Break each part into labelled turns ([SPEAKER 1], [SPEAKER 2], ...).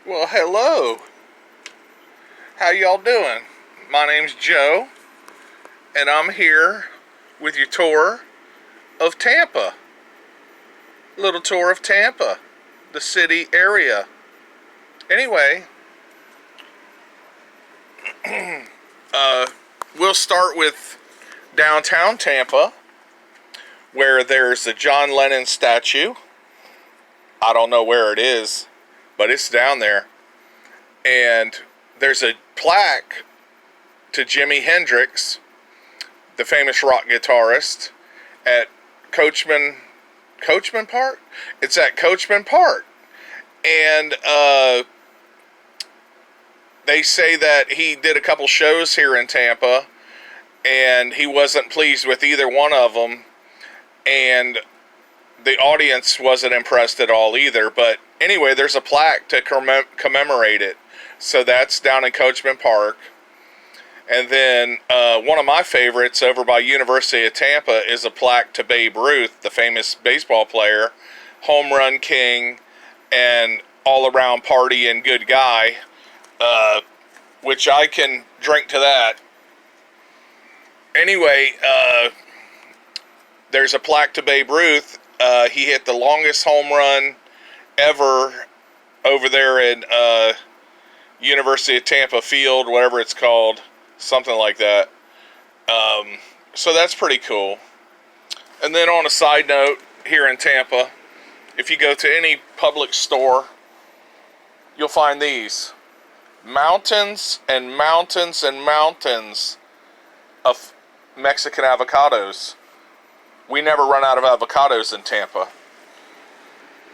[SPEAKER 1] Well, hello. How y'all doing? My name's Joe, and I'm here with your tour of Tampa. Little tour of Tampa, the city area. Anyway, we'll start with downtown Tampa, where there's a John Lennon statue. I don't know where it is, but it's down there. And there's a plaque to Jimi Hendrix, the famous rock guitarist, at Coachman Park? It's at Coachman Park. And they say that he did a couple shows here in Tampa, and he wasn't pleased with either one of them. And the audience wasn't impressed at all either. But anyway, there's a plaque to commemorate it. So that's down in Coachman Park. And then one of my favorites over by University of Tampa is a plaque to Babe Ruth, the famous baseball player, home run king, and all-around party and good guy, which I can drink to that. Anyway, there's a plaque to Babe Ruth. He hit the longest home run ever over there in University of Tampa Field, whatever it's called, something like that. So that's pretty cool. And then on a side note, here in Tampa, if you go to any public store, you'll find these mountains and mountains and mountains of Mexican avocados. We never run out of avocados in Tampa.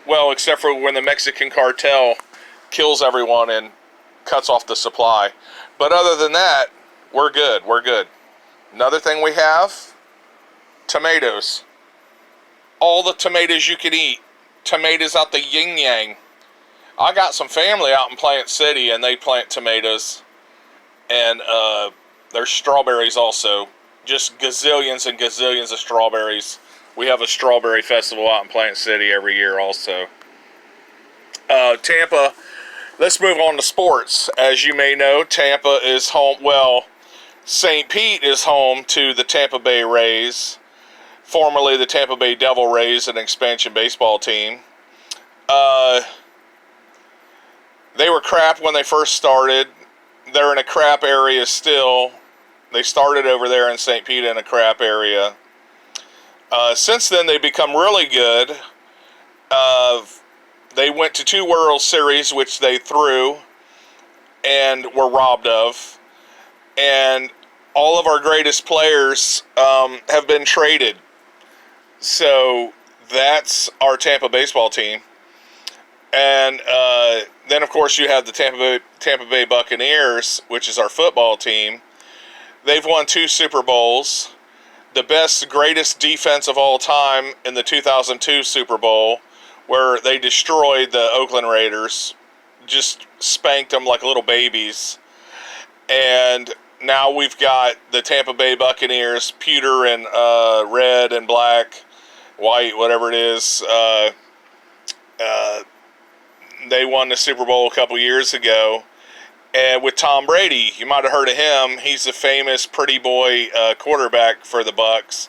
[SPEAKER 1] Well, except for when the Mexican cartel kills everyone and cuts off the supply. But other than that, we're good. We're good. Another thing we have, tomatoes. All the tomatoes you can eat. Tomatoes out the yin-yang. I got some family out in Plant City, and they plant tomatoes. And there's strawberries also. Just gazillions and gazillions of strawberries. We have a strawberry festival out in Plant City every year also. Tampa, let's move on to sports. As you may know, Tampa is home, well, St. Pete is home to the Tampa Bay Rays, formerly the Tampa Bay Devil Rays, an expansion baseball team. They were crap when they first started. They're in a crap area still. They started over there in St. Pete in a crap area. Since then, they've become really good. They went to 2 World Series, which they threw and were robbed of. And all of our greatest players have been traded. So that's our Tampa baseball team. And then, of course, you have the Tampa Bay Buccaneers, which is our football team. They've won 2 Super Bowls. The best, greatest defense of all time in the 2002 Super Bowl, where they destroyed the Oakland Raiders, just spanked them like little babies. And now we've got the Tampa Bay Buccaneers, pewter and red and black, white, whatever it is. They won the Super Bowl a couple years ago. And with Tom Brady, you might have heard of him. He's the famous pretty boy quarterback for the Bucs.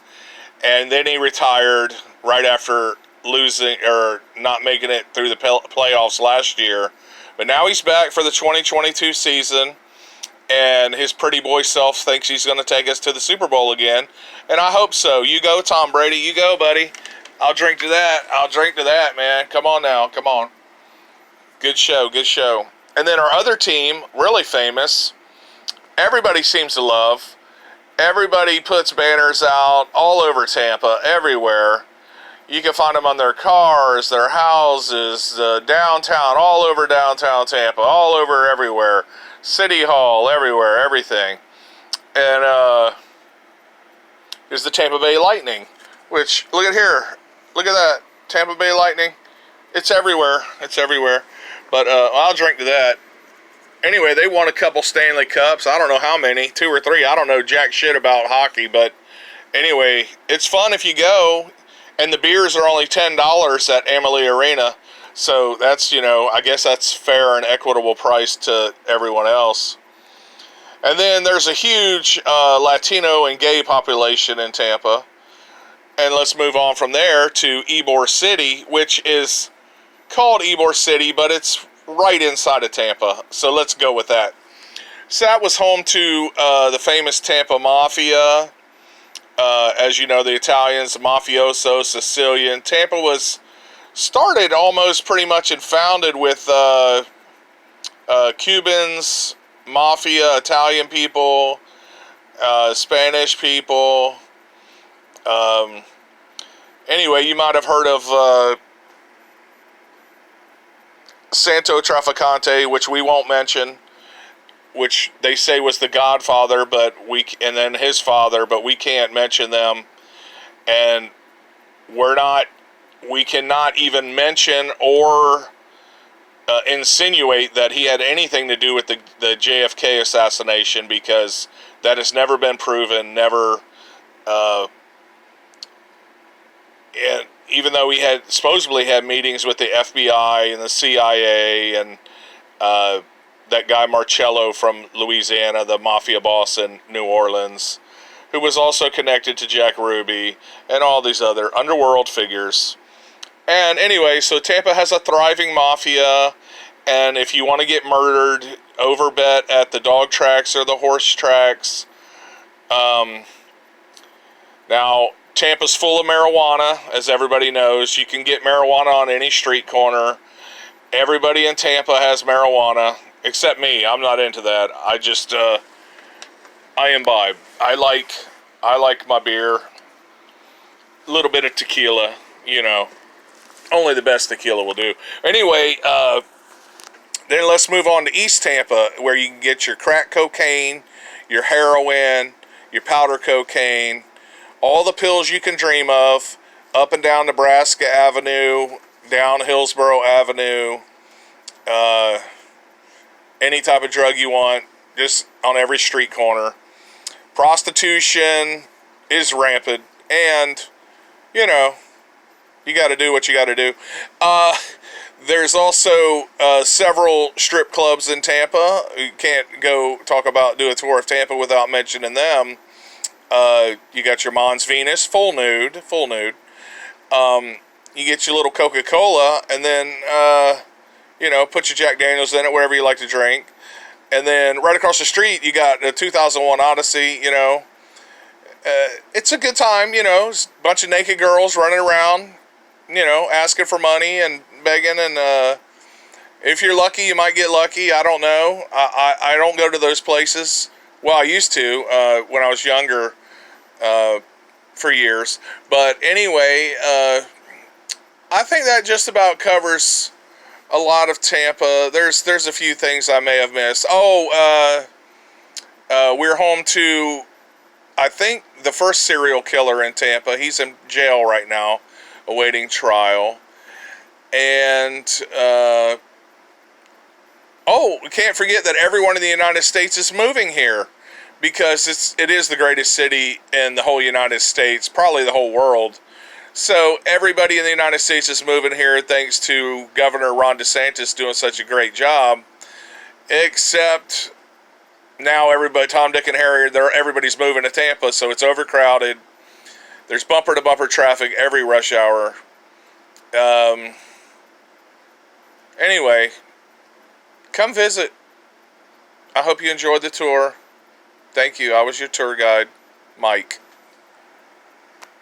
[SPEAKER 1] And then he retired right after losing or not making it through the playoffs last year. But now he's back for the 2022 season. And his pretty boy self thinks he's going to take us to the Super Bowl again. And I hope so. You go, Tom Brady. You go, buddy. I'll drink to that. I'll drink to that, man. Come on now. Come on. Good show. Good show. And then our other team, really famous, everybody seems to love. Everybody puts banners out all over Tampa, everywhere. You can find them on their cars, their houses, downtown, all over downtown Tampa, all over everywhere. City Hall, everywhere, everything. And here's the Tampa Bay Lightning, which, look at here. Look at that. Tampa Bay Lightning. It's everywhere. It's everywhere. But I'll drink to that. Anyway, they won a couple Stanley Cups. I don't know how many, 2 or 3. I don't know jack shit about hockey. But anyway, it's fun if you go. And the beers are only $10 at Amalie Arena. So that's, I guess that's fair and equitable price to everyone else. And then there's a huge Latino and gay population in Tampa. And let's move on from there to Ybor City, which is called Ybor City, but it's right inside of Tampa. So let's go with that. So that was home to the famous Tampa Mafia. As you know, the Italians, the mafioso, Sicilian. Tampa was started almost pretty much and founded with Cubans, Mafia, Italian people, Spanish people. Anyway, you might have heard of Santo Trafficante, which we won't mention, which they say was the godfather, and then his father, but we can't mention them. And we cannot even mention or insinuate that he had anything to do with the JFK assassination, because that has never been proven, never. And even though he had supposedly had meetings with the FBI and the CIA and that guy Marcello from Louisiana, the mafia boss in New Orleans, who was also connected to Jack Ruby and all these other underworld figures. And anyway, so Tampa has a thriving mafia, and if you want to get murdered, overbet at the dog tracks or the horse tracks. Now, Tampa's full of marijuana, as everybody knows. You can get marijuana on any street corner. Everybody in Tampa has marijuana, except me. I'm not into that. I just, I imbibe. I like my beer. A little bit of tequila, Only the best tequila will do. Anyway, then let's move on to East Tampa, where you can get your crack cocaine, your heroin, your powder cocaine, all the pills you can dream of, up and down Nebraska Avenue, down Hillsborough Avenue, any type of drug you want, just on every street corner. Prostitution is rampant, and, you got to do what you got to do. There's also several strip clubs in Tampa. You can't do a tour of Tampa without mentioning them. You got your Mons Venus, full nude. You get your little Coca-Cola, and then, put your Jack Daniels in it, wherever you like to drink. And then right across the street, you got the 2001 Odyssey, It's a good time, a bunch of naked girls running around, asking for money and begging, and if you're lucky, you might get lucky. I don't know. I don't go to those places. Well, I used to when I was younger, for years. But anyway, I think that just about covers a lot of Tampa. There's a few things I may have missed. We're home to, I think, the first serial killer in Tampa. He's in jail right now, awaiting trial. And, we can't forget that everyone in the United States is moving here, because it is the greatest city in the whole United States, probably the whole world. So everybody in the United States is moving here thanks to Governor Ron DeSantis doing such a great job. Except now Tom, Dick, and Harry, everybody's moving to Tampa, so it's overcrowded. There's bumper-to-bumper traffic every rush hour. Anyway, come visit. I hope you enjoyed the tour. Thank you. I was your tour guide, Mike.